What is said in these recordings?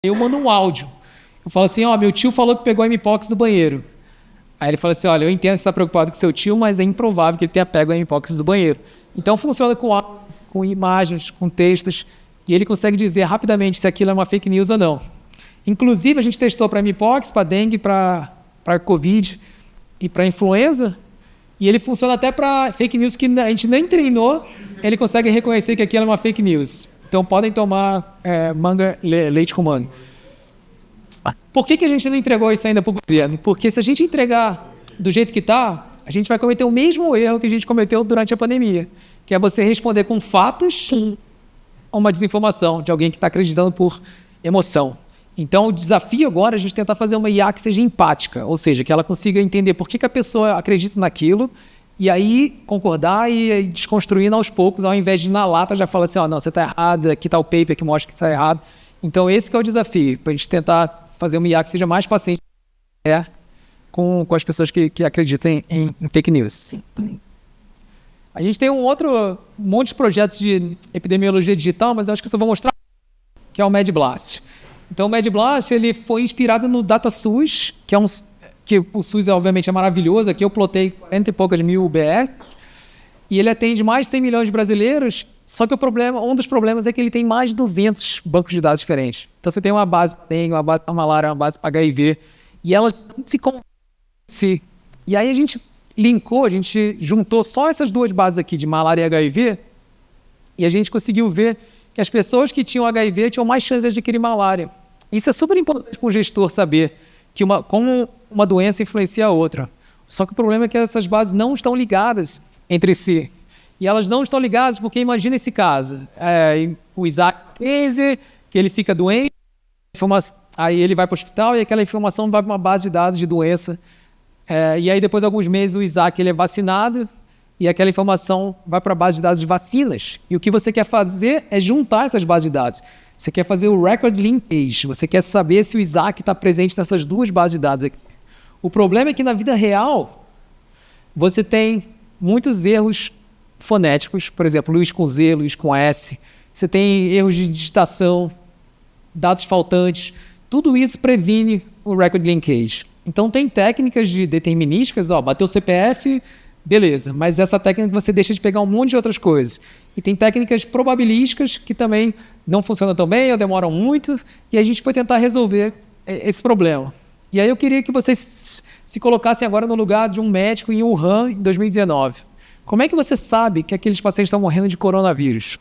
Eu mando um áudio. Eu falo assim, ó, meu tio falou que pegou a mpox do banheiro. Aí ele fala assim, olha, eu entendo que você está preocupado com seu tio, mas é improvável que ele tenha pego a mpox do banheiro. Então funciona com áudio, com imagens, com textos, e ele consegue dizer rapidamente se aquilo é uma fake news ou não. Inclusive, a gente testou para mpox, para dengue, para covid e para influenza, e ele funciona até para fake news que a gente nem treinou, ele consegue reconhecer que aquilo é uma fake news. Então podem tomar leite com manga. Por que a gente não entregou isso ainda para o governo? Porque se a gente entregar do jeito que está, a gente vai cometer o mesmo erro que a gente cometeu durante a pandemia, que é você responder com fatos a uma desinformação de alguém que está acreditando por emoção. Então, o desafio agora é a gente tentar fazer uma IA que seja empática, ou seja, que ela consiga entender por que a pessoa acredita naquilo e aí concordar e desconstruindo aos poucos, ao invés de na lata já falar assim, ó, não, você está errado, aqui está o paper que mostra que está errado. Então, esse que é o desafio, para a gente tentar fazer uma IA que seja mais paciente com as pessoas que acreditam em fake news. A gente tem um monte de projetos de epidemiologia digital, mas eu acho que eu só vou mostrar que é o MedBlast. Então, o MedBlast ele foi inspirado no DataSUS, que o SUS obviamente é maravilhoso. Aqui eu plotei 40 e poucas mil UBS, e ele atende mais de 100 milhões de brasileiros, só que um dos problemas é que ele tem mais de 200 bancos de dados diferentes. Então, você tem uma base para dengue, uma base para malária, uma base para HIV, e elas se conversam. E aí a gente juntou só essas duas bases aqui, de malária e HIV, e a gente conseguiu ver que as pessoas que tinham HIV tinham mais chance de adquirir malária. Isso é super importante para o gestor saber como uma doença influencia a outra. Só que o problema é que essas bases não estão ligadas entre si. E elas não estão ligadas porque, imagina esse caso, o Isaac 15, que ele fica doente, aí ele vai para o hospital e aquela informação vai para uma base de dados de doença. E aí, depois de alguns meses, o Isaac ele é vacinado e aquela informação vai para a base de dados de vacinas. E o que você quer fazer é juntar essas bases de dados. Você quer fazer o record linkage, você quer saber se o Isaac está presente nessas duas bases de dados aqui. O problema é que na vida real, você tem muitos erros fonéticos, por exemplo, Luiz com Z, Luiz com S. Você tem erros de digitação, dados faltantes. Tudo isso previne o record linkage. Então, tem técnicas determinísticas, bateu o CPF, beleza, mas essa técnica você deixa de pegar um monte de outras coisas. E tem técnicas probabilísticas que também não funcionam tão bem ou demoram muito, e a gente foi tentar resolver esse problema. E aí eu queria que vocês se colocassem agora no lugar de um médico em Wuhan, em 2019. Como é que você sabe que aqueles pacientes estão morrendo de coronavírus?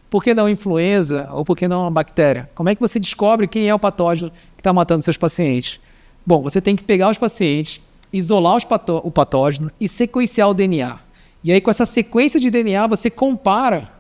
Por que não influenza ou por que não uma bactéria? Como é que você descobre quem é o patógeno que está matando seus pacientes? Bom, você tem que pegar os pacientes, isolar o patógeno e sequenciar o DNA. E aí, com essa sequência de DNA, você compara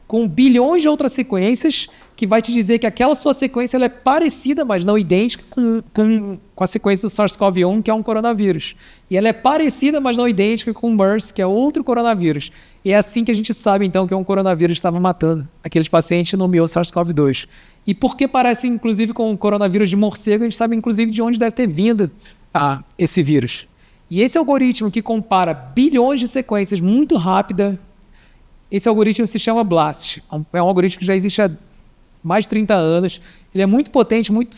com bilhões de outras sequências que vai te dizer que aquela sua sequência ela é parecida, mas não idêntica, com a sequência do SARS-CoV-1, que é um coronavírus. E ela é parecida, mas não idêntica com o MERS, que é outro coronavírus. E é assim que a gente sabe, então, que um coronavírus estava matando aqueles pacientes e nomeou SARS-CoV-2. E porque parece, inclusive, com o coronavírus de morcego, a gente sabe, inclusive, de onde deve ter vindo esse vírus. E esse algoritmo que compara bilhões de sequências muito rápida, esse algoritmo se chama BLAST. É um algoritmo que já existe há mais de 30 anos. Ele é muito potente, muito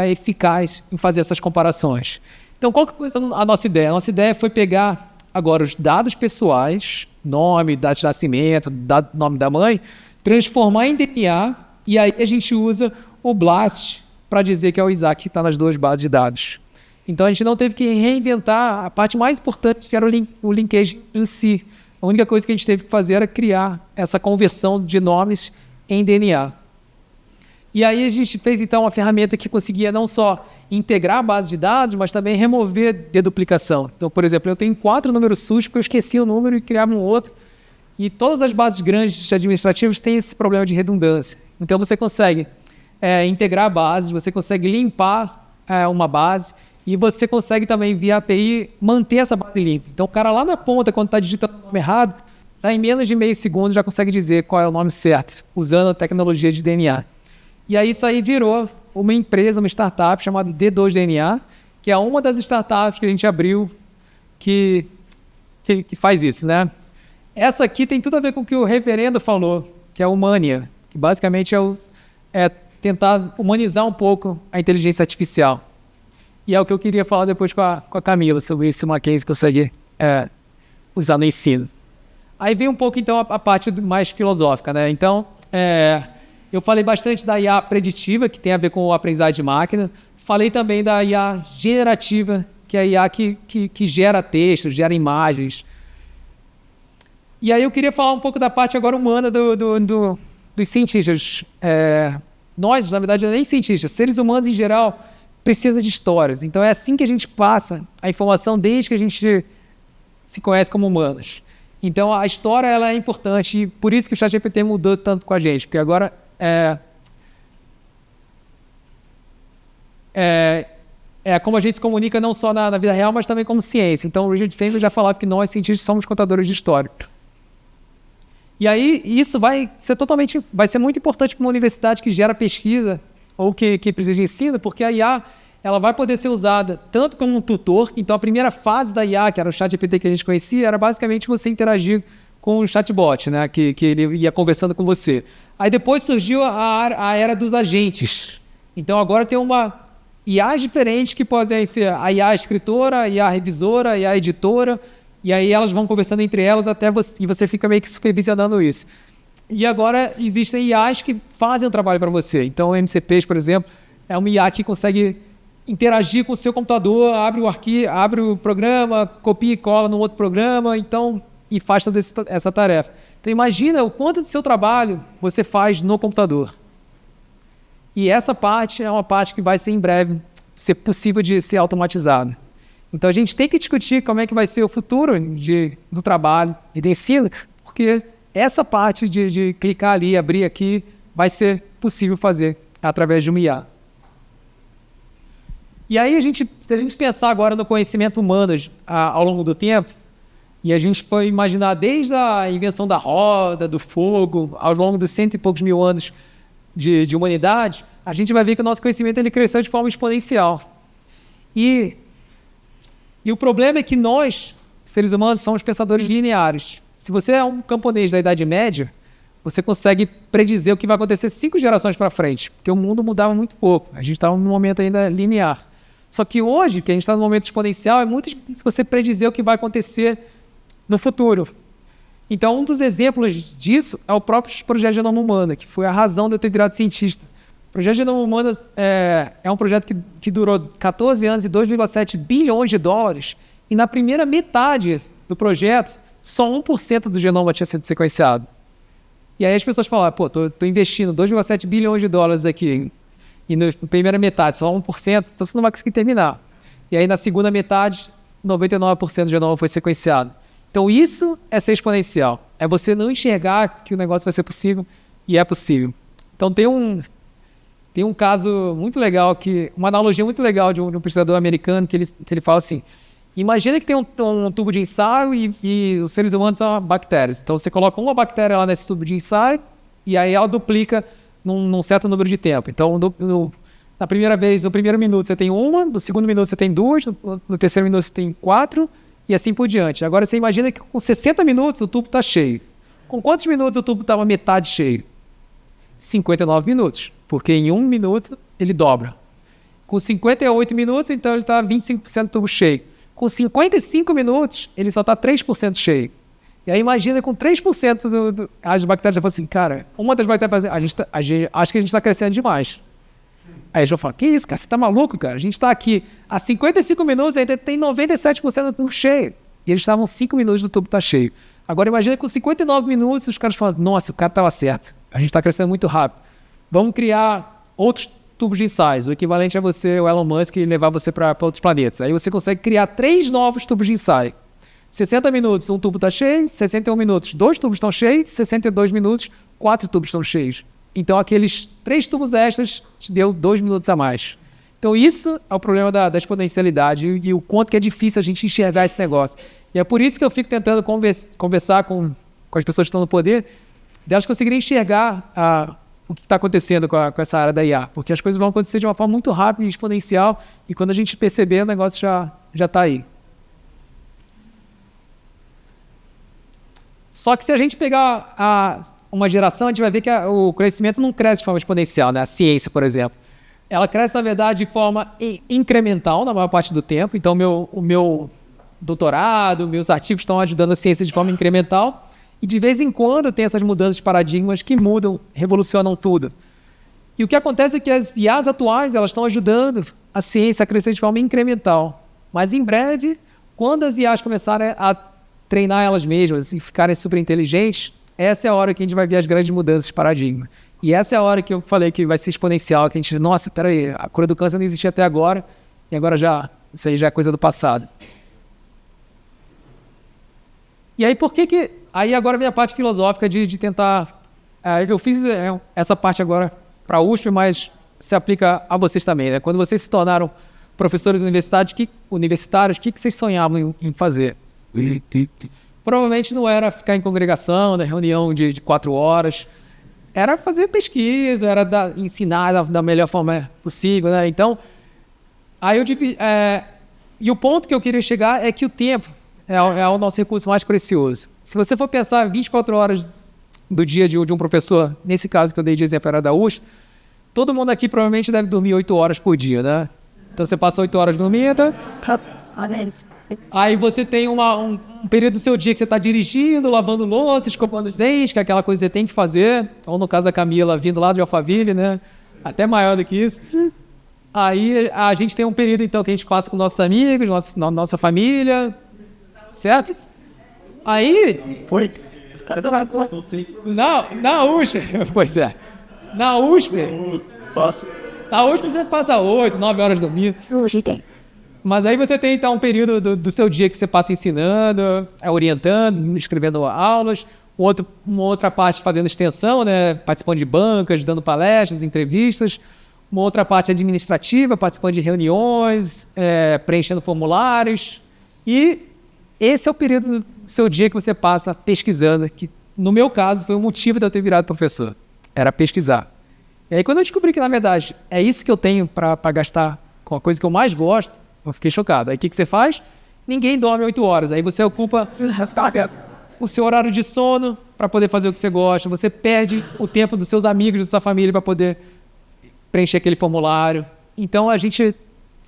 eficaz em fazer essas comparações. Então, qual que foi a nossa ideia? A nossa ideia foi pegar agora os dados pessoais, nome, data de nascimento, nome da mãe, transformar em DNA, e aí a gente usa o BLAST para dizer que é o Isaac que está nas duas bases de dados. Então, a gente não teve que reinventar a parte mais importante, que era o linkage em si. A única coisa que a gente teve que fazer era criar essa conversão de nomes em DNA. E aí a gente fez, então, uma ferramenta que conseguia não só integrar a base de dados, mas também remover deduplicação. Então, por exemplo, eu tenho 4 números SUS porque eu esqueci o número e criava um outro. E todas as bases grandes administrativas têm esse problema de redundância. Então, você consegue integrar bases, você consegue limpar uma base, e você consegue também, via API, manter essa base limpa. Então, o cara lá na ponta, quando está digitando o nome errado, em menos de meio segundo já consegue dizer qual é o nome certo, usando a tecnologia de DNA. E aí isso aí virou uma empresa, uma startup chamada D2DNA, que é uma das startups que a gente abriu que faz isso, né? Essa aqui tem tudo a ver com o que o reverendo falou, que é o Mania, que basicamente tentar humanizar um pouco a inteligência artificial. E é o que eu queria falar depois com a Camila, sobre esse uma case que eu consegui usar no ensino. Aí vem um pouco, então, a parte mais filosófica, né? Então, eu falei bastante da IA preditiva, que tem a ver com o aprendizado de máquina. Falei também da IA generativa, que é a IA que gera textos, gera imagens. E aí eu queria falar um pouco da parte agora humana dos cientistas. Nós, na verdade, nem cientistas, seres humanos em geral, precisa de histórias. Então é assim que a gente passa a informação desde que a gente se conhece como humanos. Então a história ela é importante e por isso que o ChatGPT mudou tanto com a gente, porque agora como a gente se comunica não só na vida real, mas também como ciência. Então o Richard Feynman já falava que nós, cientistas, somos contadores de história. E aí isso vai ser muito importante para uma universidade que gera pesquisa ou que precisa de ensino, porque a IA ela vai poder ser usada tanto como um tutor. Então a primeira fase da IA, que era o ChatGPT que a gente conhecia, era basicamente você interagir com o chatbot, né? que ele ia conversando com você. Aí depois surgiu a era dos agentes. Então agora tem uma IAs diferentes que podem ser a IA escritora, a IA revisora, a IA editora, e aí elas vão conversando entre elas e você fica meio que supervisionando isso. E agora existem IAs que fazem o trabalho para você. Então, o MCPs, por exemplo, é uma IA que consegue interagir com o seu computador, abre o arquivo, abre o programa, copia e cola no outro programa, e faz toda essa tarefa. Então, imagina o quanto do seu trabalho você faz no computador. E essa parte é uma parte que vai ser em breve ser possível de ser automatizada. Então, a gente tem que discutir como é que vai ser o futuro do trabalho e do ensino, porque essa parte de clicar ali, abrir aqui, vai ser possível fazer através de uma IA. E aí, se a gente pensar agora no conhecimento humano ao longo do tempo, e a gente foi imaginar desde a invenção da roda, do fogo, ao longo dos 100 e poucos mil anos de humanidade, a gente vai ver que o nosso conhecimento ele cresceu de forma exponencial. E o problema é que nós, seres humanos, somos pensadores lineares. Se você é um camponês da Idade Média, você consegue predizer o que vai acontecer 5 gerações para frente, porque o mundo mudava muito pouco. A gente estava num momento ainda linear. Só que hoje, que a gente está num momento exponencial, é muito difícil você predizer o que vai acontecer no futuro. Então, um dos exemplos disso é o próprio projeto Genoma Humana, que foi a razão de eu ter virado cientista. O projeto Genoma Humana é um projeto que durou 14 anos e 2,7 bilhões de dólares, e na primeira metade do projeto, só 1% do genoma tinha sido sequenciado. E aí as pessoas falaram, pô, tô investindo 2,7 bilhões de dólares aqui, e na primeira metade, só 1%, então você não vai conseguir terminar. E aí na segunda metade, 99% do genoma foi sequenciado. Então isso é ser exponencial. É você não enxergar que o negócio vai ser possível, e é possível. Então tem um caso muito legal, uma analogia muito legal de um pesquisador americano, que ele fala assim, imagina que tem um tubo de ensaio e os seres humanos são bactérias. Então você coloca uma bactéria lá nesse tubo de ensaio e aí ela duplica num certo número de tempo. Então na primeira vez, no primeiro minuto você tem uma, no segundo minuto você tem 2, no terceiro minuto você tem 4 e assim por diante. Agora você imagina que com 60 minutos o tubo está cheio. Com quantos minutos o tubo estava metade cheio? 59 minutos, porque em 1 minuto ele dobra. Com 58 minutos, então ele está 25% do tubo cheio. Com 55 minutos, ele só está 3% cheio. E aí imagina com 3% as bactérias já falam assim, cara, uma das bactérias fala assim, acho que a gente está crescendo demais. Aí eles vão falar, que isso, cara, você está maluco, cara? A gente está aqui há 55 minutos e ainda tem 97% do tubo cheio. E eles estavam 5 minutos do tubo está cheio. Agora imagina com 59 minutos os caras falam, nossa, o cara estava certo. A gente está crescendo muito rápido. Vamos criar outros tubos de ensaios. O equivalente a você, o Elon Musk, levar você para outros planetas. Aí você consegue criar 3 novos tubos de ensaio. 60 minutos, um tubo está cheio. 61 minutos, 2 tubos estão cheios. 62 minutos, 4 tubos estão cheios. Então, aqueles 3 tubos extras te deu 2 minutos a mais. Então, isso é o problema da exponencialidade e o quanto que é difícil a gente enxergar esse negócio. E é por isso que eu fico tentando conversar com as pessoas que estão no poder, delas conseguirem enxergar o que está acontecendo com essa área da IA, porque as coisas vão acontecer de uma forma muito rápida e exponencial, e quando a gente perceber, o negócio já está aí. Só que se a gente pegar uma geração, a gente vai ver que o conhecimento não cresce de forma exponencial, né? A ciência, por exemplo. Ela cresce, na verdade, de forma incremental na maior parte do tempo. Então, o meu doutorado, meus artigos estão ajudando a ciência de forma incremental. E, de vez em quando, tem essas mudanças de paradigmas que mudam, revolucionam tudo. E o que acontece é que as IAs atuais, elas estão ajudando a ciência a crescer de forma incremental. Mas, em breve, quando as IAs começarem a treinar elas mesmas e ficarem super inteligentes, essa é a hora que a gente vai ver as grandes mudanças de paradigma. E essa é a hora que eu falei que vai ser exponencial, que a gente, nossa, peraí, a cura do câncer não existia até agora, e agora isso aí já é coisa do passado. E aí, aí agora vem a parte filosófica de tentar... eu fiz essa parte agora para a USP, mas se aplica a vocês também, né? Quando vocês se tornaram professores universitários, o que vocês sonhavam em fazer? Provavelmente não era ficar em congregação, na reunião de 4 horas, era fazer pesquisa, era ensinar da melhor forma possível, né? Então, aí e o ponto que eu queria chegar é que o tempo é o nosso recurso mais precioso. Se você for pensar 24 horas do dia de um professor, nesse caso que eu dei de exemplo era da USP, todo mundo aqui provavelmente deve dormir 8 horas por dia, né? Então você passa 8 horas dormindo, aí você tem um período do seu dia que você está dirigindo, lavando louça, escovando os dentes, que é aquela coisa que você tem que fazer, ou no caso da Camila, vindo lá de Alphaville, né? Até maior do que isso. Aí a gente tem um período, então, que a gente passa com nossos amigos, nossa família, certo? Aí... Foi? Na USP, pois é. Na USP você passa 8, 9 horas dormindo. Hoje tem. Mas aí você tem, então, um período do seu dia que você passa ensinando, orientando, escrevendo aulas, uma outra parte fazendo extensão, né, participando de bancas, dando palestras, entrevistas, uma outra parte administrativa, participando de reuniões, preenchendo formulários. E esse é o período do seu dia que você passa pesquisando, que no meu caso foi o motivo de eu ter virado professor, era pesquisar. E aí quando eu descobri que, na verdade, é isso que eu tenho para gastar com a coisa que eu mais gosto, eu fiquei chocado. Aí o que você faz? Ninguém dorme 8 horas. Aí você ocupa o seu horário de sono para poder fazer o que você gosta. Você perde o tempo dos seus amigos, da sua família para poder preencher aquele formulário. Então a gente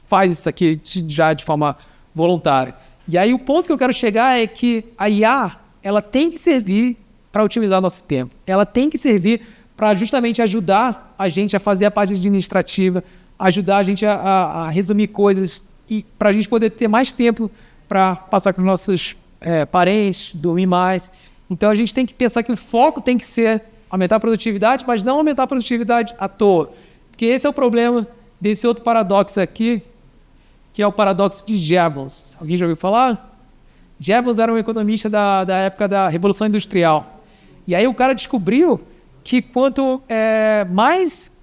faz isso aqui já de forma voluntária. E aí o ponto que eu quero chegar é que a IA, ela tem que servir para otimizar nosso tempo. Ela tem que servir para justamente ajudar a gente a fazer a parte administrativa, ajudar a gente a resumir coisas e para a gente poder ter mais tempo para passar com os nossos parentes, dormir mais. Então a gente tem que pensar que o foco tem que ser aumentar a produtividade, mas não aumentar a produtividade à toa. Porque esse é o problema desse outro paradoxo aqui, que é o paradoxo de Jevons. Alguém já ouviu falar? Jevons era um economista da época da Revolução Industrial. E aí o cara descobriu que quanto mais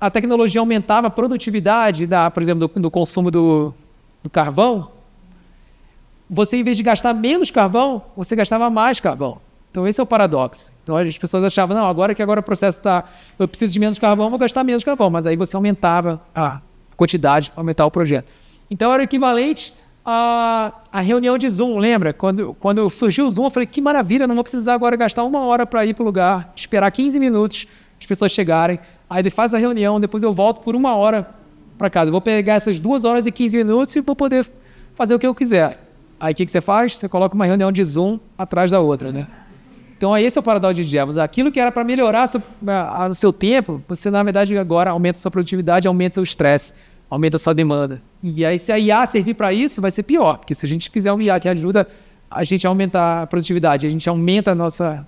a tecnologia aumentava a produtividade, por exemplo, do consumo do carvão, você, em vez de gastar menos carvão, você gastava mais carvão. Então, esse é o paradoxo. Então, as pessoas achavam, não, agora o processo está... Eu preciso de menos carvão, vou gastar menos carvão. Mas aí você aumentava a quantidade para aumentar o projeto. Então, era o equivalente à reunião de Zoom, lembra? Quando surgiu o Zoom, eu falei, que maravilha, não vou precisar agora gastar 1 hora para ir para o lugar, esperar 15 minutos as pessoas chegarem, aí ele faz a reunião, depois eu volto por 1 hora para casa. Eu vou pegar essas 2 horas e 15 minutos e vou poder fazer o que eu quiser. Aí o que você faz? Você coloca uma reunião de Zoom atrás da outra, né? Então, aí esse é o paradoxo de Jevons. Aquilo que era para melhorar o seu tempo, você, na verdade, agora aumenta a sua produtividade, aumenta o seu estresse, aumenta a sua demanda. E aí, se a IA servir para isso, vai ser pior. Porque se a gente fizer um IA que ajuda a gente a aumentar a produtividade, a gente aumenta a nossa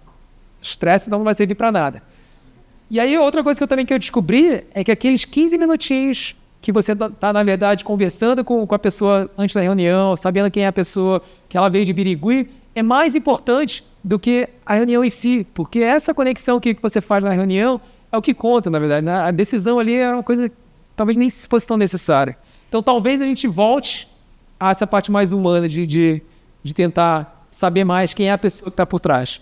estresse, então não vai servir para nada. E aí, outra coisa que eu também quero descobrir é que aqueles 15 minutinhos que você está, na verdade, conversando com a pessoa antes da reunião, sabendo quem é a pessoa, que ela veio de Birigui, é mais importante do que a reunião em si, porque essa conexão que você faz na reunião é o que conta, na verdade. A decisão ali é uma coisa que talvez nem fosse tão necessária. Então, talvez a gente volte a essa parte mais humana de tentar saber mais quem é a pessoa que está por trás.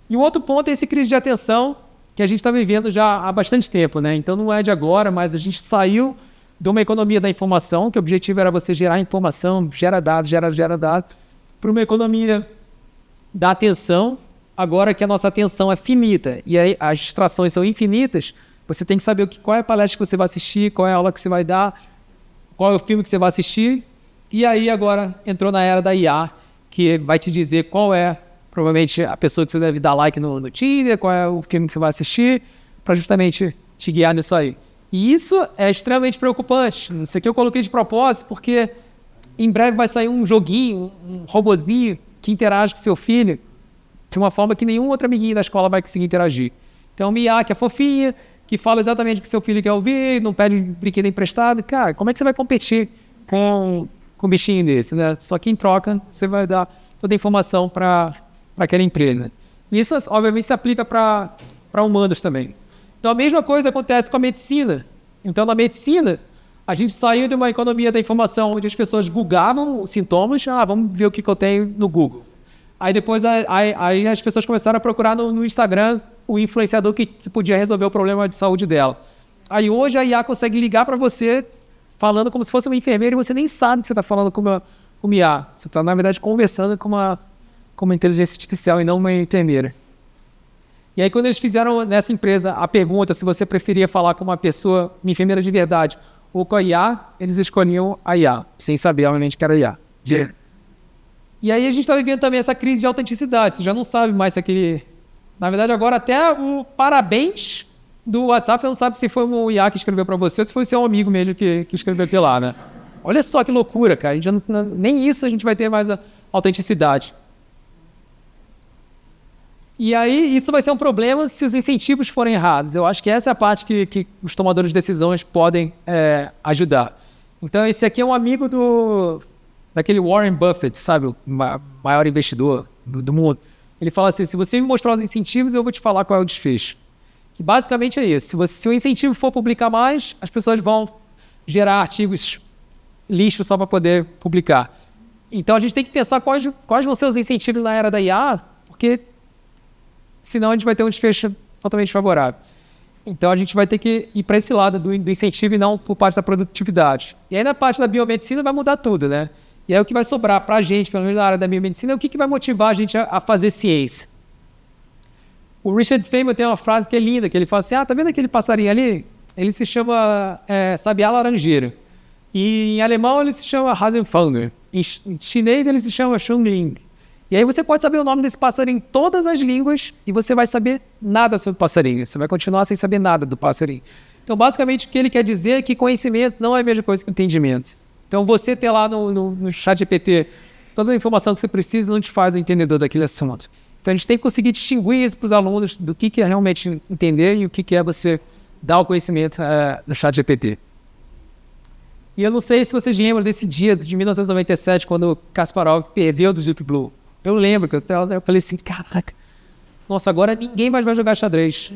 E o outro ponto é esse crise de atenção que a gente está vivendo já há bastante tempo, né? Então, não é de agora, mas a gente saiu de uma economia da informação, que o objetivo era você gerar informação, gera dado, para uma economia da atenção, agora que a nossa atenção é finita e aí as distrações são infinitas, você tem que saber qual é a palestra que você vai assistir, qual é a aula que você vai dar, qual é o filme que você vai assistir. E aí agora entrou na era da IA, que vai te dizer qual é, provavelmente, a pessoa que você deve dar like no Tinder, qual é o filme que você vai assistir, para justamente te guiar nisso aí. E isso é extremamente preocupante. Isso aqui eu coloquei de propósito, porque em breve vai sair um joguinho, um robozinho que interage com seu filho de uma forma que nenhum outro amiguinho da escola vai conseguir interagir. Então, uma IA que é fofinha, que fala exatamente o que seu filho quer ouvir, não pede brinquedo emprestado. Cara, como é que você vai competir com um bichinho desse, né? Só que em troca, você vai dar toda a informação para aquela empresa. E isso, obviamente, se aplica para humanos também. Então, a mesma coisa acontece com a medicina. Então, na medicina, a gente saiu de uma economia da informação onde as pessoas googavam os sintomas. Vamos ver o que eu tenho no Google. Aí depois aí as pessoas começaram a procurar no Instagram o influenciador que podia resolver o problema de saúde dela. Aí hoje a IA consegue ligar para você falando como se fosse uma enfermeira e você nem sabe que você está falando com uma IA. Você está, na verdade, conversando com uma inteligência artificial e não uma enfermeira. E aí quando eles fizeram nessa empresa a pergunta se você preferia falar com uma pessoa, uma enfermeira de verdade, ou com a IA, eles escolhiam a IA, sem saber, obviamente, que era a IA. Yeah. E aí a gente está vivendo também essa crise de autenticidade. Você já não sabe mais se aquele... Na verdade, agora até o parabéns do WhatsApp, você não sabe se foi um IA que escreveu para você ou se foi seu amigo mesmo que escreveu aquilo lá, né? Olha só que loucura, cara. A gente nem isso a gente vai ter mais a autenticidade. E aí isso vai ser um problema se os incentivos forem errados. Eu acho que essa é a parte que os tomadores de decisões podem ajudar. Então esse aqui é um amigo daquele Warren Buffett, sabe? O maior investidor do mundo. Ele fala assim, se você me mostrar os incentivos, eu vou te falar qual é o desfecho. Que basicamente é isso. Se o incentivo for publicar mais, as pessoas vão gerar artigos lixo só para poder publicar. Então a gente tem que pensar quais vão ser os incentivos na era da IA, porque senão a gente vai ter um desfecho totalmente favorável. Então a gente vai ter que ir para esse lado do incentivo e não por parte da produtividade. E aí na parte da biomedicina vai mudar tudo, né? E aí o que vai sobrar para a gente, pelo menos na área da biomedicina, é o que vai motivar a gente a fazer ciência. O Richard Feynman tem uma frase que é linda, que ele fala assim, tá vendo aquele passarinho ali? Ele se chama sabiá laranjeira. E em alemão ele se chama Hasenfalter. Em chinês ele se chama Xunling. E aí você pode saber o nome desse passarinho em todas as línguas e você vai saber nada sobre o passarinho. Você vai continuar sem saber nada do passarinho. Então, basicamente, o que ele quer dizer é que conhecimento não é a mesma coisa que entendimento. Então, você ter lá no ChatGPT toda a informação que você precisa não te faz um entendedor daquele assunto. Então, a gente tem que conseguir distinguir isso para os alunos do que é realmente entender e o que é você dar o conhecimento no ChatGPT. E eu não sei se vocês lembram desse dia de 1997, quando o Kasparov perdeu do Deep Blue. Eu lembro que eu falei assim, caraca, nossa, agora ninguém mais vai jogar xadrez.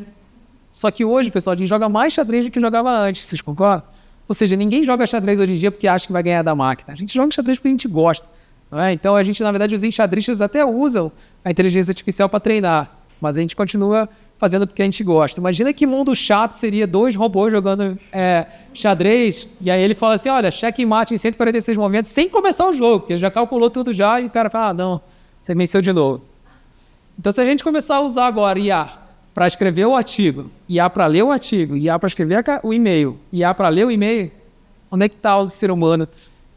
Só que hoje, pessoal, a gente joga mais xadrez do que jogava antes, vocês concordam? Ou seja, ninguém joga xadrez hoje em dia porque acha que vai ganhar da máquina. A gente joga xadrez porque a gente gosta. Não é? Então, a gente, na verdade, os enxadristas até usam a inteligência artificial para treinar, mas a gente continua fazendo porque a gente gosta. Imagina que mundo chato seria 2 robôs jogando xadrez, e aí ele fala assim, olha, cheque e mate em 146 movimentos, sem começar o jogo, porque ele já calculou tudo já, e o cara fala, não, você venceu de novo. Então, se a gente começar a usar agora IA para escrever o artigo, IA para ler o artigo, IA para escrever o e-mail, IA para ler o e-mail, onde é que está o ser humano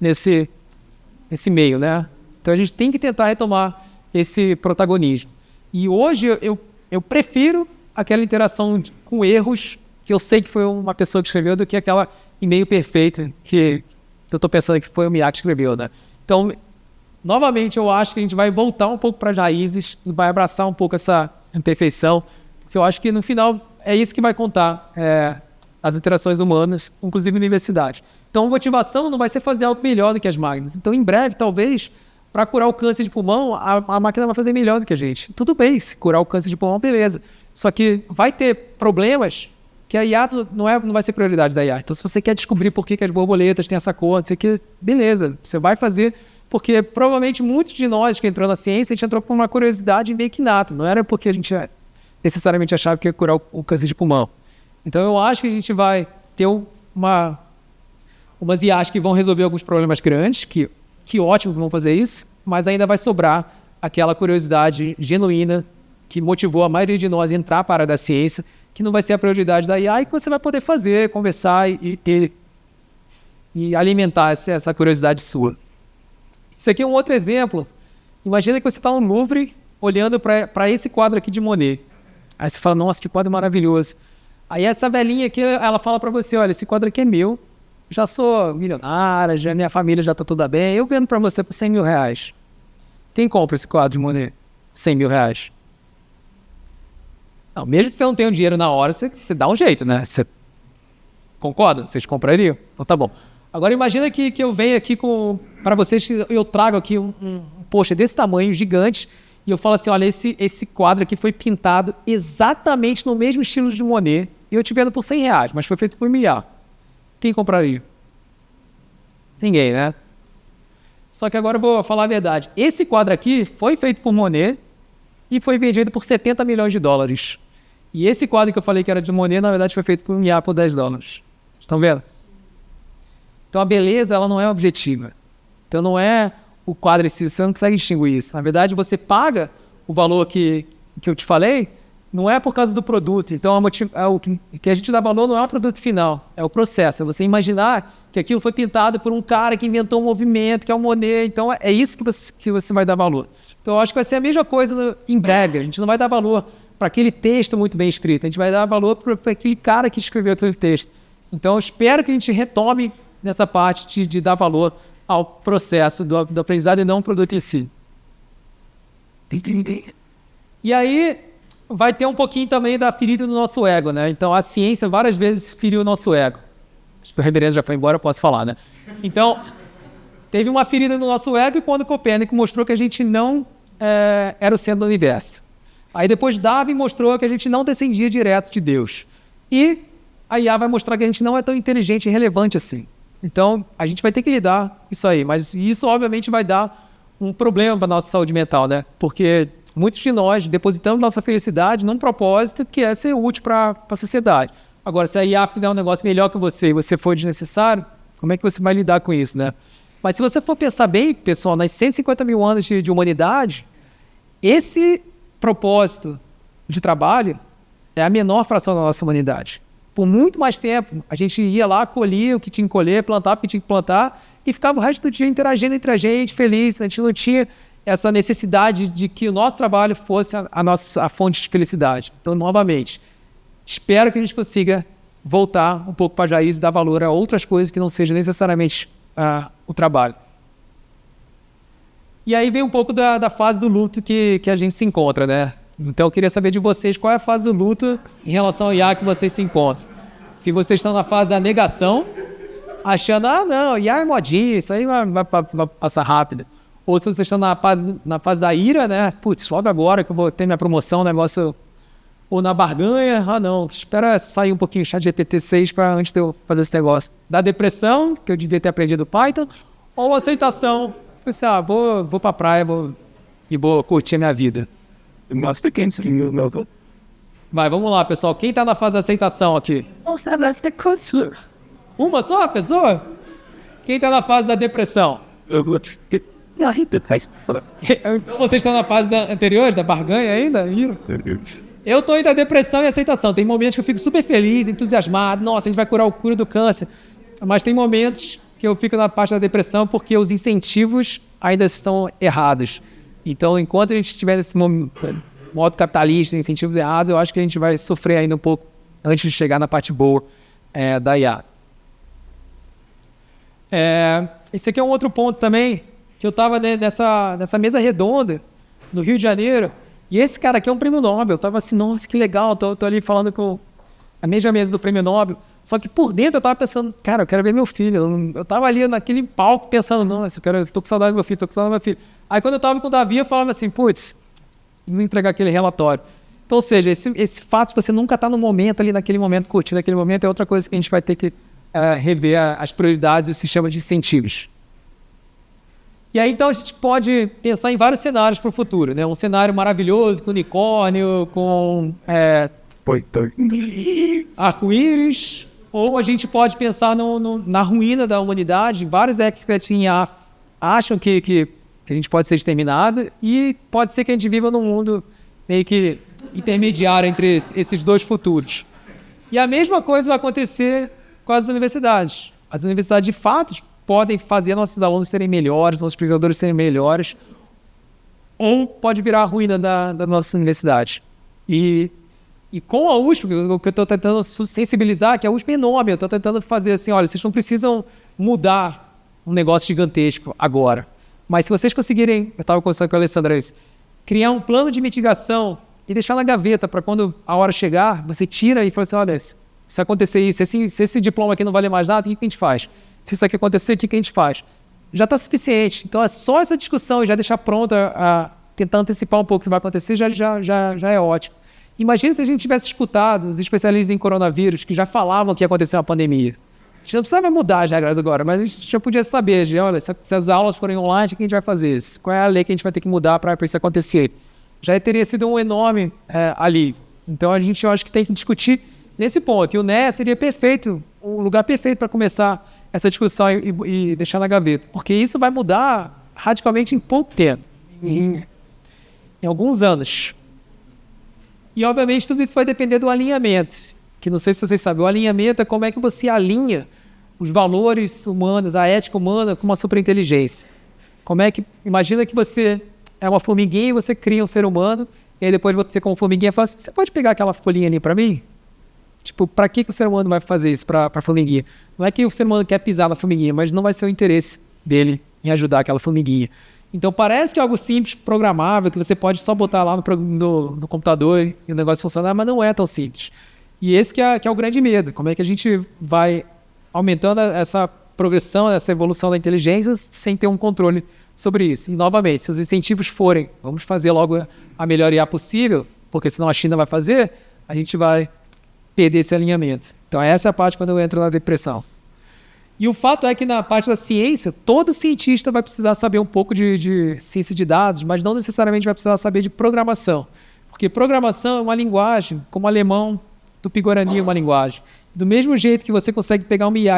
nesse meio, né? Então, a gente tem que tentar retomar esse protagonismo. E hoje, eu prefiro aquela interação com erros que eu sei que foi uma pessoa que escreveu do que aquela e-mail perfeito que eu estou pensando que foi o Miyake que escreveu, né? Então, novamente, eu acho que a gente vai voltar um pouco para as raízes e vai abraçar um pouco essa imperfeição, porque eu acho que, no final, é isso que vai contar as interações humanas, inclusive na universidade. Então, a motivação não vai ser fazer algo melhor do que as máquinas. Então, em breve, talvez, para curar o câncer de pulmão, a máquina vai fazer melhor do que a gente. Tudo bem, se curar o câncer de pulmão, beleza. Só que vai ter problemas que a IA não vai ser prioridade da IA. Então, se você quer descobrir por que as borboletas têm essa cor, não sei o que, beleza, você vai fazer, porque provavelmente muitos de nós que entrou na ciência, a gente entrou por uma curiosidade meio que inata. Não era porque a gente necessariamente achava que ia curar o câncer de pulmão. Então, eu acho que a gente vai ter umas IAs que vão resolver alguns problemas grandes, que ótimo que vão fazer isso, mas ainda vai sobrar aquela curiosidade genuína que motivou a maioria de nós a entrar para a área da ciência, que não vai ser a prioridade da IA e que você vai poder fazer, conversar e alimentar essa curiosidade sua. Isso aqui é um outro exemplo. Imagina que você está no Louvre olhando para esse quadro aqui de Monet. Aí você fala, nossa, que quadro maravilhoso. Aí essa velhinha aqui, ela fala para você, olha, esse quadro aqui é meu, já sou milionária, já minha família já está toda bem, eu vendo para você por 100 mil reais. Quem compra esse quadro de Monet? 100 mil reais. Não, mesmo que você não tenha o dinheiro na hora, você dá um jeito, né? Você concorda? Vocês comprariam? Então tá bom. Agora imagina que eu venho aqui para vocês, eu trago aqui um poxa desse tamanho, gigante, e eu falo assim, olha, esse quadro aqui foi pintado exatamente no mesmo estilo de Monet, e eu te vendo por 100 reais, mas foi feito por milhar. Quem compraria? Ninguém, né? Só que agora eu vou falar a verdade. Esse quadro aqui foi feito por Monet e foi vendido por 70 milhões de dólares. E esse quadro que eu falei que era de Monet, na verdade, foi feito por milhar por 10 dólares. Vocês estão vendo? Então a beleza, ela não é objetiva. Então não é o quadro em si, você não consegue distinguir isso. Na verdade, você paga o valor que eu te falei, não é por causa do produto. Então o que a gente dá valor não é o produto final, é o processo. É você imaginar que aquilo foi pintado por um cara que inventou um movimento, que é o Monet. Então é isso que você vai dar valor. Então eu acho que vai ser a mesma coisa em breve. A gente não vai dar valor para aquele texto muito bem escrito, a gente vai dar valor para aquele cara que escreveu aquele texto. Então eu espero que a gente retome nessa parte de dar valor ao processo do aprendizado e não ao produto em si. E aí vai ter um pouquinho também da ferida do nosso ego, né? Então a ciência várias vezes feriu o nosso ego. Acho que o reverendo já foi embora, eu posso falar, né? Então, teve uma ferida no nosso ego quando Copérnico mostrou que a gente não era o centro do universo. Aí depois Darwin mostrou que a gente não descendia direto de Deus. E a IA vai mostrar que a gente não é tão inteligente e relevante assim. Então, a gente vai ter que lidar com isso aí. Mas isso, obviamente, vai dar um problema para a nossa saúde mental, né? Porque muitos de nós depositamos nossa felicidade num propósito que é ser útil para a sociedade. Agora, se a IA fizer um negócio melhor que você e você for desnecessário, como é que você vai lidar com isso, né? Mas se você for pensar bem, pessoal, nas 150 mil anos de humanidade, esse propósito de trabalho é a menor fração da nossa humanidade. Por muito mais tempo, a gente ia lá, colhia o que tinha que colher, plantava o que tinha que plantar e ficava o resto do dia interagindo entre a gente, feliz. A gente não tinha essa necessidade de que o nosso trabalho fosse a fonte de felicidade. Então, novamente, espero que a gente consiga voltar um pouco para a raiz e dar valor a outras coisas que não sejam necessariamente o trabalho. E aí vem um pouco da fase do luto que a gente se encontra, né? Então eu queria saber de vocês qual é a fase do luto em relação ao IA que vocês se encontram. Se vocês estão na fase da negação, achando, não, IA é modinha, isso aí vai passar rápido. Ou se vocês estão na fase da ira, né? Putz, logo agora que eu vou ter minha promoção, negócio... Ou na barganha, não, espera sair um pouquinho o ChatGPT 6 antes de eu fazer esse negócio. Da depressão, que eu devia ter aprendido Python, ou aceitação. Pensei, vou pra praia e vou curtir a minha vida. Vai, vamos lá, pessoal. Quem tá na fase da aceitação aqui? Uma só pessoa? Quem tá na fase da depressão? Então vocês estão na fase anterior, da barganha ainda? Eu estou entre a depressão e a aceitação. Tem momentos que eu fico super feliz, entusiasmado. Nossa, a gente vai curar o cura do câncer. Mas tem momentos que eu fico na parte da depressão porque os incentivos ainda estão errados. Então, enquanto a gente estiver nesse modo capitalista, incentivos errados, eu acho que a gente vai sofrer ainda um pouco antes de chegar na parte boa da IA. Esse aqui é um outro ponto também, que eu estava nessa mesa redonda, no Rio de Janeiro, e esse cara aqui é um prêmio Nobel. Eu estava assim, nossa, que legal, tô ali falando com a mesma mesa do prêmio Nobel. Só que por dentro eu estava pensando, cara, eu quero ver meu filho. Eu estava ali naquele palco pensando, nossa, eu tô com saudade do meu filho, tô com saudade do meu filho. Aí quando eu estava com o Davi, eu falava assim, putz, preciso entregar aquele relatório. Então, ou seja, esse fato de você nunca estar no momento ali, naquele momento, curtindo aquele momento, é outra coisa que a gente vai ter que rever as prioridades e o sistema de incentivos. E aí, então, a gente pode pensar em vários cenários para o futuro, né? Um cenário maravilhoso, com unicórnio, com arco-íris, ou a gente pode pensar na ruína da humanidade. Vários experts em IA acham que a gente pode ser exterminado, e pode ser que a gente viva num mundo meio que intermediário entre esses dois futuros. E a mesma coisa vai acontecer com as universidades. As universidades, de fato, podem fazer nossos alunos serem melhores, nossos pesquisadores serem melhores, ou pode virar a ruína da nossa universidade. E com a USP, o que eu estou tentando sensibilizar, que a USP é enorme, eu estou tentando fazer assim, olha, vocês não precisam mudar um negócio gigantesco agora. Mas se vocês conseguirem, eu estava conversando com a Alessandra isso, criar um plano de mitigação e deixar na gaveta para quando a hora chegar, você tira e fala assim, olha, se acontecer isso, se esse diploma aqui não vale mais nada, o que a gente faz? Se isso aqui acontecer, o que a gente faz? Já está suficiente. Então é só essa discussão e já deixar pronta, tentar antecipar um pouco o que vai acontecer, já é ótimo. Imagina se a gente tivesse escutado os especialistas em coronavírus que já falavam que ia acontecer uma pandemia. A gente não precisava mudar as regras agora, mas a gente já podia saber, olha, se as aulas forem online, o que a gente vai fazer? Qual é a lei que a gente vai ter que mudar para isso acontecer? Já teria sido um enorme alívio. Então eu acho que tem que discutir nesse ponto. E o NEA seria perfeito, um lugar perfeito para começar essa discussão e deixar na gaveta. Porque isso vai mudar radicalmente em pouco tempo, em alguns anos. E, obviamente, tudo isso vai depender do alinhamento, que não sei se vocês sabem, o alinhamento é como é que você alinha os valores humanos, a ética humana com uma superinteligência. Imagina que você é uma formiguinha e você cria um ser humano, e aí depois você, como formiguinha, fala assim, você pode pegar aquela folhinha ali para mim? Tipo, para que o ser humano vai fazer isso para a formiguinha? Não é que o ser humano quer pisar na formiguinha, mas não vai ser o interesse dele em ajudar aquela formiguinha. Então parece que é algo simples, programável, que você pode só botar lá no computador e o negócio funcionar, mas não é tão simples. E esse que é o grande medo. Como é que a gente vai aumentando essa progressão, essa evolução da inteligência sem ter um controle sobre isso? E, novamente, se os incentivos forem, vamos fazer logo a melhor IA possível, porque senão a China vai fazer, a gente vai perder esse alinhamento. Então essa é a parte quando eu entro na depressão. E o fato é que na parte da ciência, todo cientista vai precisar saber um pouco de ciência de dados, mas não necessariamente vai precisar saber de programação. Porque programação é uma linguagem, como o alemão do Tupi-Guarani é uma linguagem. Do mesmo jeito que você consegue pegar uma IA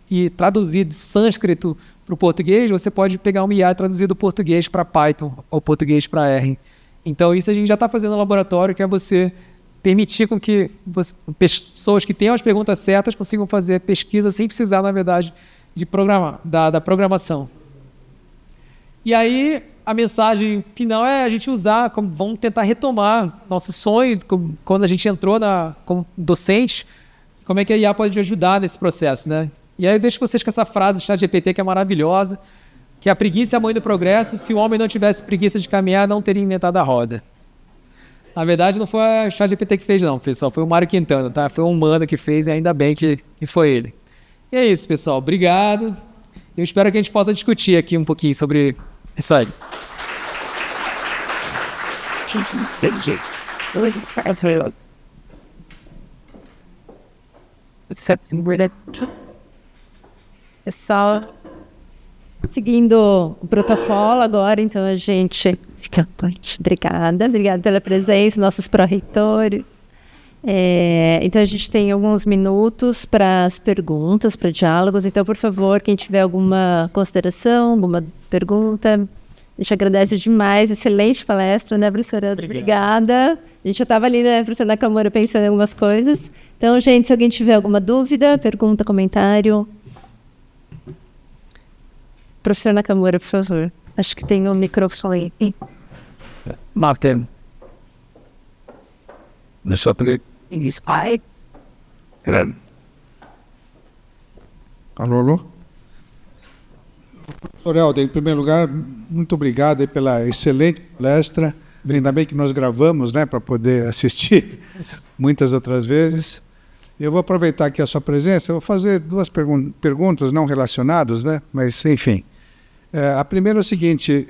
e traduzir do sânscrito para o português, você pode pegar uma IA e traduzir do português para Python ou português para R. Então isso a gente já está fazendo no laboratório, que é você permitir com que pessoas que tenham as perguntas certas consigam fazer pesquisa sem precisar, na verdade, de da programação. E aí, a mensagem final é a gente vamos tentar retomar nosso sonho, quando a gente entrou como docente, como é que a IA pode ajudar nesse processo, né? E aí eu deixo vocês com essa frase do ChatGPT, que é maravilhosa, que a preguiça é a mãe do progresso, se o homem não tivesse preguiça de caminhar, não teria inventado a roda. Na verdade, não foi o ChatGPT que fez, não, pessoal. Foi o Mário Quintana, tá? Foi um humano que fez e ainda bem que foi ele. E é isso, pessoal. Obrigado. Eu espero que a gente possa discutir aqui um pouquinho sobre isso aí. Pessoal, seguindo o protocolo agora, então a gente fica... Obrigada pela presença, nossos pró-reitores. Então a gente tem alguns minutos para as perguntas, para diálogos. Então, por favor, quem tiver alguma consideração, alguma pergunta, a gente agradece demais. Excelente palestra, né, professora? Obrigada. A gente já estava ali, né, professora Nakamura, pensando em algumas coisas. Então, gente, se alguém tiver alguma dúvida, pergunta, comentário... Professor Nakamura, por favor. Acho que tem um microfone aí. Martin. Deixa eu pegar. Alô? Professor Helder, em primeiro lugar, muito obrigado aí pela excelente palestra. Ainda bem que nós gravamos, né, para poder assistir muitas outras vezes. Eu vou aproveitar aqui a sua presença, eu vou fazer duas perguntas não relacionadas, né, mas enfim. A primeira é o seguinte,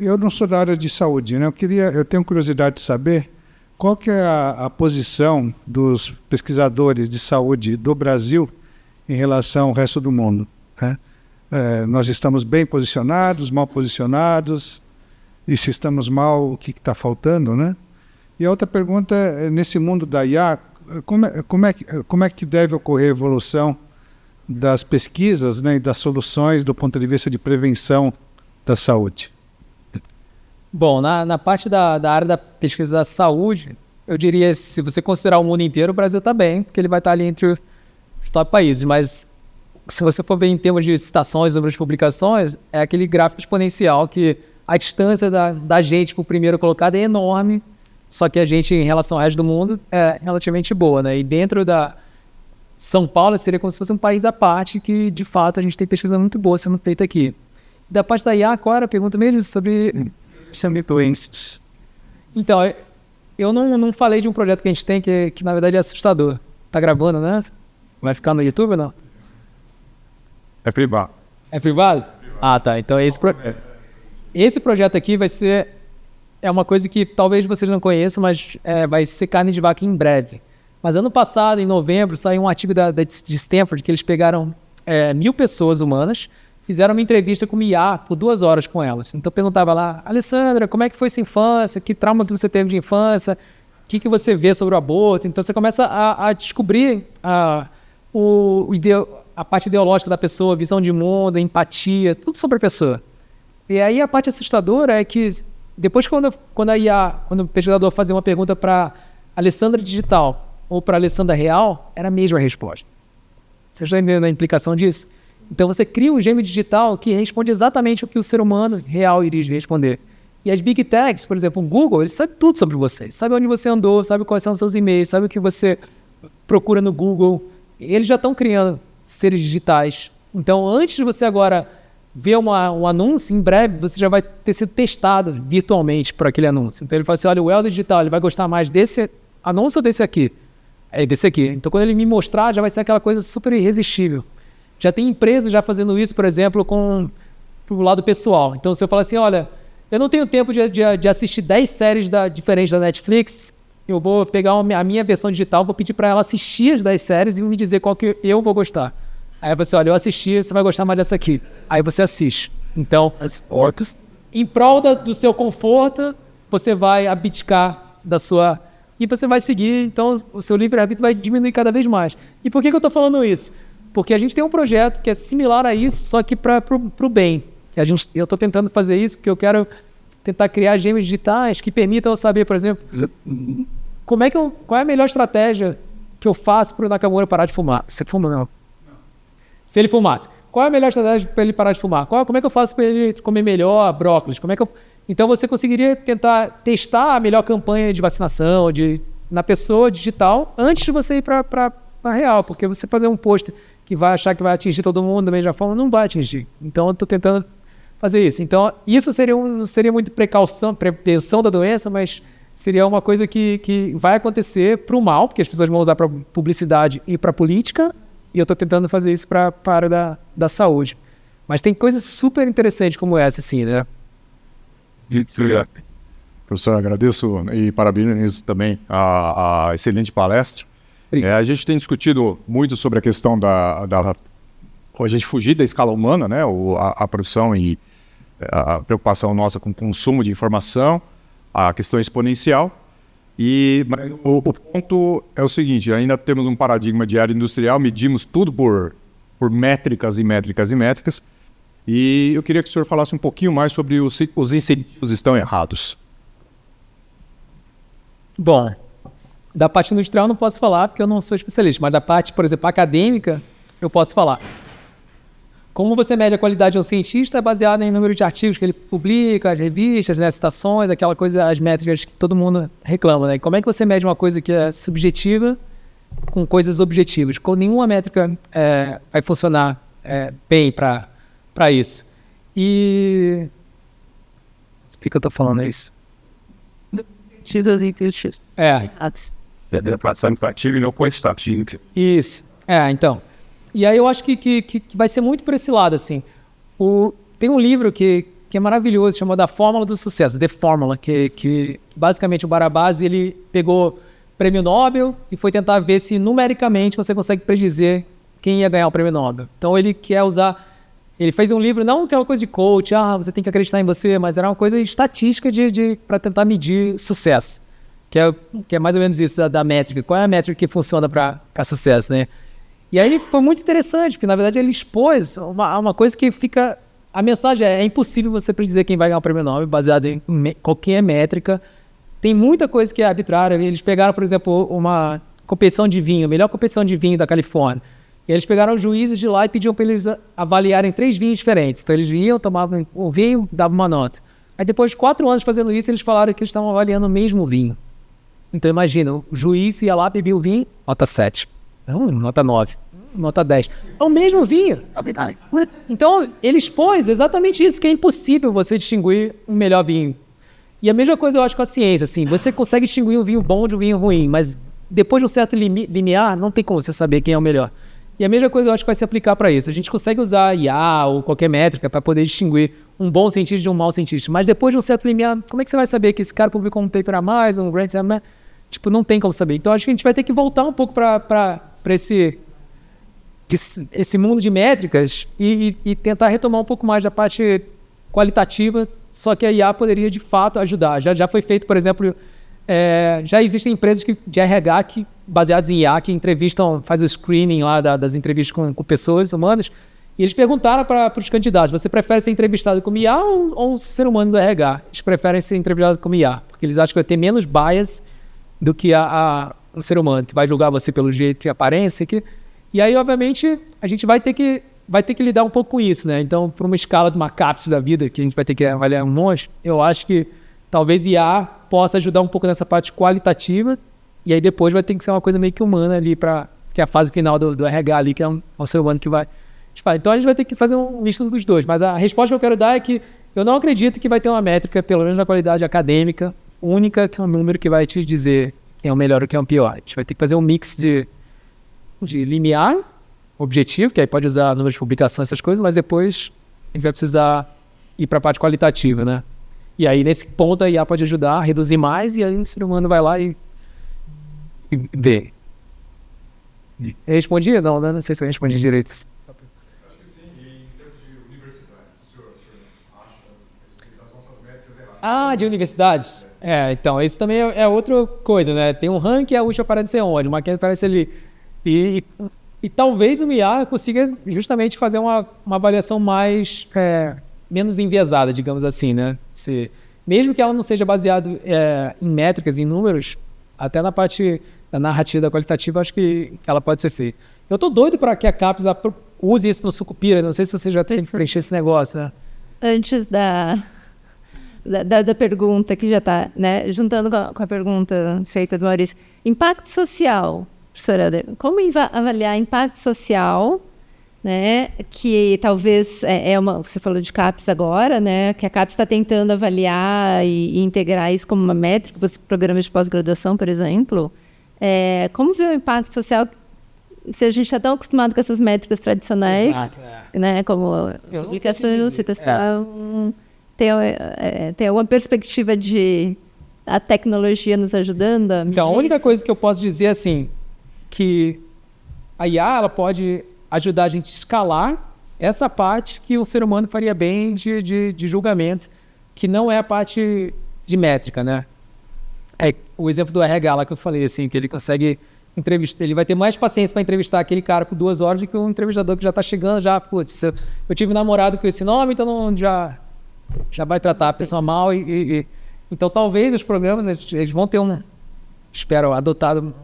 eu não sou da área de saúde, né? Eu tenho curiosidade de saber qual que é a posição dos pesquisadores de saúde do Brasil em relação ao resto do mundo, né? Nós estamos bem posicionados, mal posicionados, e se estamos mal, o que está faltando, né? E a outra pergunta é, nesse mundo da IA, como é que deve ocorrer a evolução das pesquisas, né, e das soluções do ponto de vista de prevenção da saúde? Bom, na parte da área da pesquisa da saúde, eu diria, se você considerar o mundo inteiro, o Brasil está bem, porque ele vai estar ali entre os top países, mas se você for ver em termos de citações, número de publicações, é aquele gráfico exponencial que a distância da gente para o primeiro colocado é enorme, só que a gente, em relação ao resto do mundo, é relativamente boa, né? E dentro da São Paulo seria como se fosse um país à parte, que, de fato, a gente tem pesquisa muito boa sendo feita aqui. Da parte da IA, qual era a pergunta mesmo sobre... doenças. Então, eu não falei de um projeto que a gente tem que na verdade é assustador. Tá gravando, né? Vai ficar no YouTube ou não? É privado. É privado? Ah, tá. Então esse projeto aqui vai ser... É uma coisa que talvez vocês não conheçam, mas vai ser carne de vaca em breve. Mas ano passado, em novembro, saiu um artigo de Stanford que eles pegaram 1.000 pessoas humanas, fizeram uma entrevista com uma IA por 2 horas com elas. Então perguntava lá, Alessandra, como é que foi sua infância? Que trauma que você teve de infância? O que você vê sobre o aborto? Então você começa a descobrir a parte ideológica da pessoa, visão de mundo, empatia, tudo sobre a pessoa. E aí a parte assustadora é que depois quando o pesquisador fazia uma pergunta para Alessandra digital ou para Alessandra real, era a mesma resposta. Você está entendendo a implicação disso? Então você cria um gêmeo digital que responde exatamente o que o ser humano real iria responder. E as Big Techs, por exemplo, o Google, ele sabe tudo sobre você. Sabe onde você andou, sabe quais são os seus e-mails, sabe o que você procura no Google. Eles já estão criando seres digitais. Então, antes de você agora ver um anúncio, em breve você já vai ter sido testado virtualmente por aquele anúncio. Então ele fala assim, olha, o Helder Digital, ele vai gostar mais desse anúncio ou desse aqui? É desse aqui. Então quando ele me mostrar, já vai ser aquela coisa super irresistível. Já tem empresas já fazendo isso, por exemplo, pro lado pessoal. Então se eu falar assim, olha, eu não tenho tempo de assistir 10 séries diferentes da Netflix, eu vou pegar a minha versão digital, vou pedir para ela assistir as 10 séries e me dizer qual que eu vou gostar. Aí você, olha, eu assisti, você vai gostar mais dessa aqui. Aí você assiste. Então, em prol do seu conforto, você vai abdicar da sua... E você vai seguir, então o seu livre-arbítrio vai diminuir cada vez mais. E por que eu estou falando isso? Porque a gente tem um projeto que é similar a isso, só que para o bem. Eu estou tentando fazer isso porque eu quero tentar criar gêmeos digitais que permitam eu saber, por exemplo, qual é a melhor estratégia que eu faço para o Nakamura parar de fumar. Você fuma, não? Se ele fumasse, qual é a melhor estratégia para ele parar de fumar? Como é que eu faço para ele comer melhor brócolis? Então você conseguiria tentar testar a melhor campanha de vacinação na pessoa digital antes de você ir para a real, porque você fazer um post que vai achar que vai atingir todo mundo da mesma forma, não vai atingir. Então eu estou tentando fazer isso. Então isso seria muito prevenção da doença, mas seria uma coisa que vai acontecer para o mal, porque as pessoas vão usar para publicidade e para política. E eu estou tentando fazer isso para a área da saúde. Mas tem coisas super interessantes como essa, assim, né? Professor, agradeço e parabenizo também a excelente palestra. A gente tem discutido muito sobre a questão a gente fugir da escala humana, né? A produção e a preocupação nossa com o consumo de informação, a questão exponencial. Mas o ponto é o seguinte, ainda temos um paradigma de área industrial, medimos tudo por métricas e métricas e métricas, e eu queria que o senhor falasse um pouquinho mais sobre os incentivos estão errados. Bom, da parte industrial eu não posso falar porque eu não sou especialista, mas da parte, por exemplo, acadêmica, eu posso falar. Como você mede a qualidade de um cientista é baseado em número de artigos que ele publica, as revistas, né, citações, aquela coisa, as métricas que todo mundo reclama, né? E como é que você mede uma coisa que é subjetiva com coisas objetivas? Nenhuma métrica vai funcionar bem para isso. E... Por que eu estou falando isso? Isso. Então... E aí eu acho que vai ser muito por esse lado, assim. Tem um livro que é maravilhoso, chamado A Fórmula do Sucesso, The Formula, que basicamente o Barabás, ele pegou prêmio Nobel e foi tentar ver se numericamente você consegue predizer quem ia ganhar o prêmio Nobel. Então ele quer usar... Ele fez um livro, não aquela coisa de coach, você tem que acreditar em você, mas era uma coisa estatística para tentar medir sucesso. Que é mais ou menos isso da métrica. Qual é a métrica que funciona para sucesso, né? E aí foi muito interessante, porque na verdade ele expôs uma coisa que fica a mensagem é impossível você predizer quem vai ganhar o prêmio Nobel baseado em qualquer métrica. Tem muita coisa que é arbitrária. Eles pegaram, por exemplo, uma competição de vinho, a melhor competição de vinho da Califórnia. E eles pegaram os juízes de lá e pediam para eles avaliarem 3 vinhos diferentes. Então eles iam, tomavam o vinho, davam uma nota. Aí depois de 4 anos fazendo isso, eles falaram que eles estavam avaliando o mesmo vinho. Então imagina, o juiz ia lá, bebia o vinho, nota 7. Não, nota 9. Nota 10. É o mesmo vinho. Então ele expôs exatamente isso, que é impossível você distinguir um melhor vinho. E a mesma coisa eu acho com a ciência, assim, você consegue distinguir um vinho bom de um vinho ruim, mas depois de um certo limiar, não tem como você saber quem é o melhor. E a mesma coisa eu acho que vai se aplicar para isso. A gente consegue usar IA ou qualquer métrica para poder distinguir um bom cientista de um mau cientista, mas depois de um certo limiar, como é que você vai saber que esse cara publicou um paper a mais, um grant a mais? Tipo, não tem como saber. Então acho que a gente vai ter que voltar um pouco para esse mundo de métricas e tentar retomar um pouco mais da parte qualitativa, só que a IA poderia de fato ajudar. Já foi feito, por exemplo, já existem empresas de RH baseadas em IA que entrevistam, faz o screening lá das entrevistas com pessoas humanas, e eles perguntaram para os candidatos: você prefere ser entrevistado como IA ou um ser humano do RH? Eles preferem ser entrevistados como IA, porque eles acham que vai ter menos bias do que um ser humano, que vai julgar você pelo jeito de aparência. E aí, obviamente, a gente vai ter que lidar um pouco com isso, né? Então, para uma escala de uma CAPES da vida, que a gente vai ter que avaliar um monte, eu acho que talvez IA possa ajudar um pouco nessa parte qualitativa, e aí depois vai ter que ser uma coisa meio que humana ali, que é a fase final do RH ali, que é um ser humano que vai... Então a gente vai ter que fazer um misto dos dois, mas a resposta que eu quero dar é que eu não acredito que vai ter uma métrica, pelo menos na qualidade acadêmica, única, que é um número que vai te dizer quem é o melhor ou quem é o pior. A gente vai ter que fazer um mix de limiar, objetivo, que aí pode usar números de publicação, essas coisas, mas depois a gente vai precisar ir para a parte qualitativa, né? E aí, nesse ponto, a IA pode ajudar a reduzir mais, e aí o ser humano vai lá e vê. Eu respondi? Não sei se eu respondi direito. Acho que sim, e em termos de universidade, o senhor acha das nossas métricas erradas? De universidades? Então, isso também é outra coisa, né? Tem um ranking, a última aparece ser onde, uma que aparece ali. E talvez o IA consiga justamente fazer uma avaliação mais... menos enviesada, digamos assim, né? Mesmo que ela não seja baseada em métricas, em números, até na parte da narrativa, da qualitativa, acho que ela pode ser feita. Eu tô doido para que a CAPES use isso no Sucupira. Não sei se você já tem que preencher esse negócio, né? Antes da pergunta, que já está, né, juntando com a pergunta feita do Maurício, impacto social, professora, como avaliar impacto social, né, que talvez você falou de CAPES agora, né, que a CAPES está tentando avaliar e integrar isso como uma métrica para os programas de pós-graduação, por exemplo. Como ver o impacto social se a gente está tão acostumado com essas métricas tradicionais, Exato, né, como publicação, citação, tem alguma perspectiva de a tecnologia nos ajudando a medir? Então, a única coisa que eu posso dizer é assim, que a IA ela pode ajudar a gente a escalar essa parte que o ser humano faria bem de julgamento, que não é a parte de métrica, né? O exemplo do RH lá que eu falei, assim, que ele consegue entrevistar, ele vai ter mais paciência para entrevistar aquele cara por 2 horas do que um entrevistador que já está chegando, putz, eu tive um namorado com esse nome, então já vai tratar a pessoa mal. Então talvez os programas, eles vão ter espero, adotado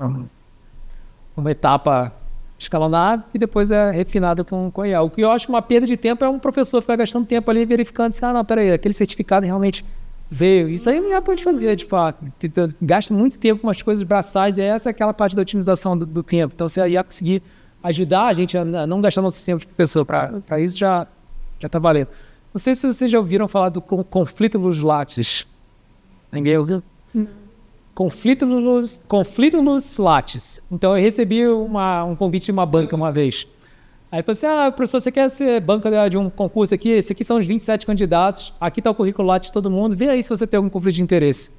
uma etapa escalonada e depois é refinada com IA. O que eu acho uma perda de tempo é um professor ficar gastando tempo ali verificando se, não, peraí, aquele certificado realmente veio. Isso aí já pode fazer, de fato. Gasta muito tempo com umas coisas braçais, e essa é aquela parte da otimização do tempo. Então, se a IA conseguir ajudar a gente a não gastar nosso tempo de professor, para isso já está valendo. Não sei se vocês já ouviram falar do conflito dos lattes. Ninguém ouviu? Conflito nos lattes. Então, eu recebi um convite de uma banca uma vez. Aí falou assim, professor, você quer ser banca de um concurso aqui? Esse aqui são os 27 candidatos, aqui está o currículo lattes de todo mundo, vê aí se você tem algum conflito de interesse.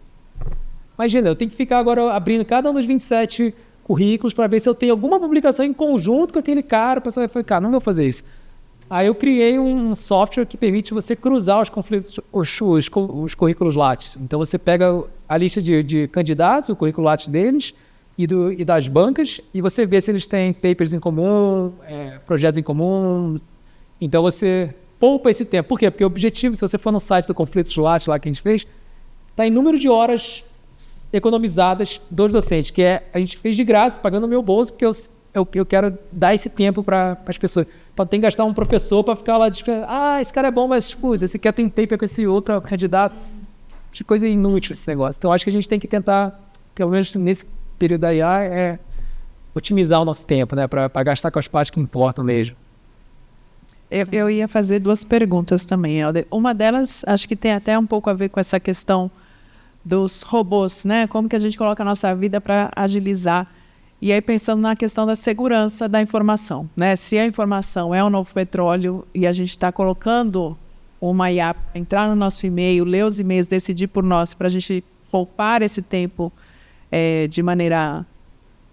Imagina, eu tenho que ficar agora abrindo cada um dos 27 currículos para ver se eu tenho alguma publicação em conjunto com aquele cara. O pessoal vai falar, não vou fazer isso. Aí eu criei um software que permite você cruzar os currículos lattes. Então você pega a lista de candidatos, o currículo lattes deles e das bancas, e você vê se eles têm papers em comum, projetos em comum. Então você poupa esse tempo. Por quê? Porque o objetivo, se você for no site do Conflitos Lattes lá que a gente fez, está em número de horas economizadas dos docentes, que a gente fez de graça, pagando no meu bolso, porque eu quero dar esse tempo para as pessoas. Para ter que gastar um professor para ficar lá dizendo, esse cara é bom, mas tipo, esse quer tem paper com esse outro candidato. De coisa inútil esse negócio. Então, acho que a gente tem que tentar, pelo menos nesse período da IA, otimizar o nosso tempo, né? Para gastar com as partes que importam mesmo. Eu ia fazer 2 perguntas também, Helder. Uma delas, acho que tem até um pouco a ver com essa questão dos robôs, né? Como que a gente coloca a nossa vida para agilizar. E aí, pensando na questão da segurança da informação, né? Se a informação é um novo petróleo e a gente está colocando uma IA para entrar no nosso e-mail, ler os e-mails, decidir por nós, para a gente poupar esse tempo de maneira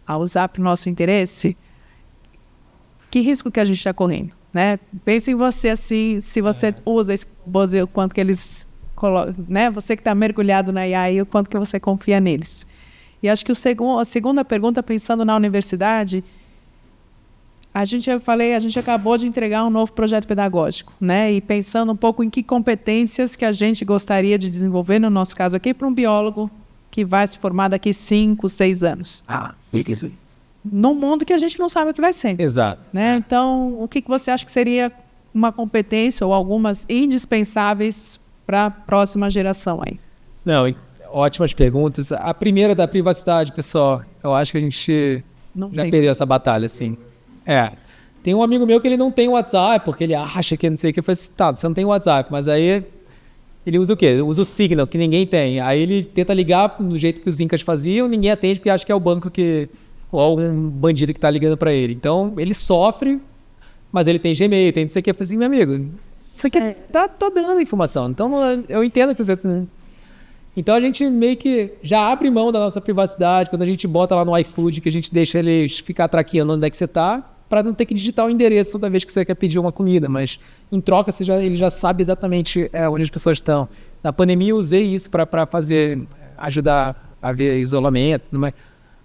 a usar para o nosso interesse, que risco que a gente está correndo, né? Pense em você assim, se você usa esse robôs, o quanto que eles colocam, né? Você que está mergulhado na IA, o quanto que você confia neles. E acho que a segunda pergunta, pensando na universidade, a gente acabou de entregar um novo projeto pedagógico, né? E pensando um pouco em que competências que a gente gostaria de desenvolver, no nosso caso aqui, para um biólogo que vai se formar daqui 5, 6 anos. Num mundo que a gente não sabe o que vai ser. Exato. Né? Então, o que você acha que seria uma competência ou algumas indispensáveis para a próxima geração aí? Não, ótimas perguntas. A primeira da privacidade, pessoal, eu acho que a gente já perdeu essa batalha, assim. Tem um amigo meu que ele não tem WhatsApp, porque ele acha que não sei o que. Eu falei assim, tá, você não tem WhatsApp, mas aí ele usa o quê? Ele usa o Signal, que ninguém tem. Aí ele tenta ligar do jeito que os Incas faziam, ninguém atende porque acha que é o banco ou algum bandido que tá ligando para ele. Então, ele sofre, mas ele tem Gmail, tem não sei o que. Eu falei assim, meu amigo, isso aqui tá dando informação. Então, eu entendo que você... Então, a gente meio que já abre mão da nossa privacidade quando a gente bota lá no iFood, que a gente deixa eles ficar traqueando onde é que você tá, para não ter que digitar o endereço toda vez que você quer pedir uma comida, mas em troca ele já sabe exatamente onde as pessoas estão. Na pandemia eu usei isso para ajudar a ver isolamento,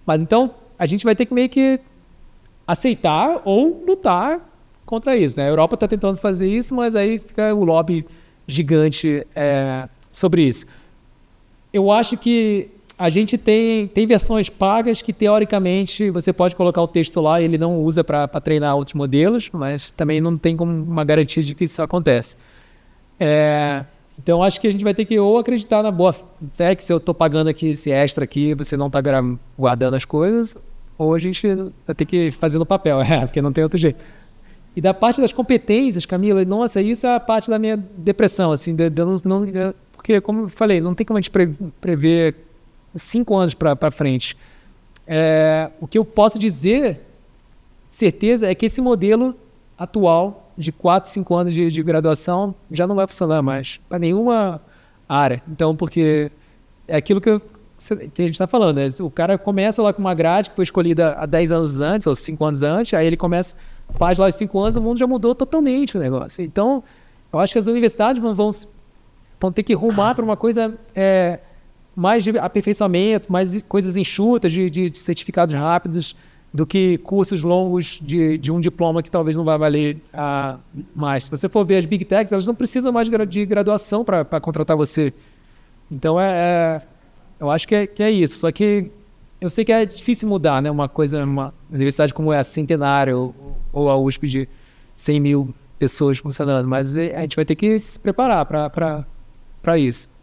mas então a gente vai ter que meio que aceitar ou lutar contra isso, né? A Europa está tentando fazer isso, mas aí fica o lobby gigante sobre isso. Eu acho que a gente tem versões pagas que, teoricamente, você pode colocar o texto lá e ele não usa para treinar outros modelos, mas também não tem como uma garantia de que isso acontece. Então, acho que a gente vai ter que ou acreditar na boa fé, que se eu estou pagando aqui esse extra aqui, você não está guardando as coisas, ou a gente vai ter que fazer no papel, porque não tem outro jeito. E da parte das competências, Camila, nossa, isso é a parte da minha depressão, assim, porque, como eu falei, não tem como a gente prever 5 anos para frente. O que eu posso dizer, certeza, é que esse modelo atual de 4, 5 anos de graduação já não vai funcionar mais para nenhuma área. Então, porque é aquilo que a gente está falando, né? O cara começa lá com uma grade que foi escolhida há 10 anos antes, ou 5 anos antes, aí ele faz lá os 5 anos, o mundo já mudou totalmente o negócio. Então, eu acho que as universidades vão ter que rumar para uma coisa mais de aperfeiçoamento, mais coisas enxutas, de certificados rápidos, do que cursos longos de um diploma que talvez não vai valer mais. Se você for ver as Big Techs, elas não precisam mais de graduação para contratar você. Então, eu acho que é isso. Só que eu sei que é difícil mudar, né? Uma universidade como essa, Centenário, ou a USP de 100 mil pessoas funcionando, mas a gente vai ter que se preparar para isso.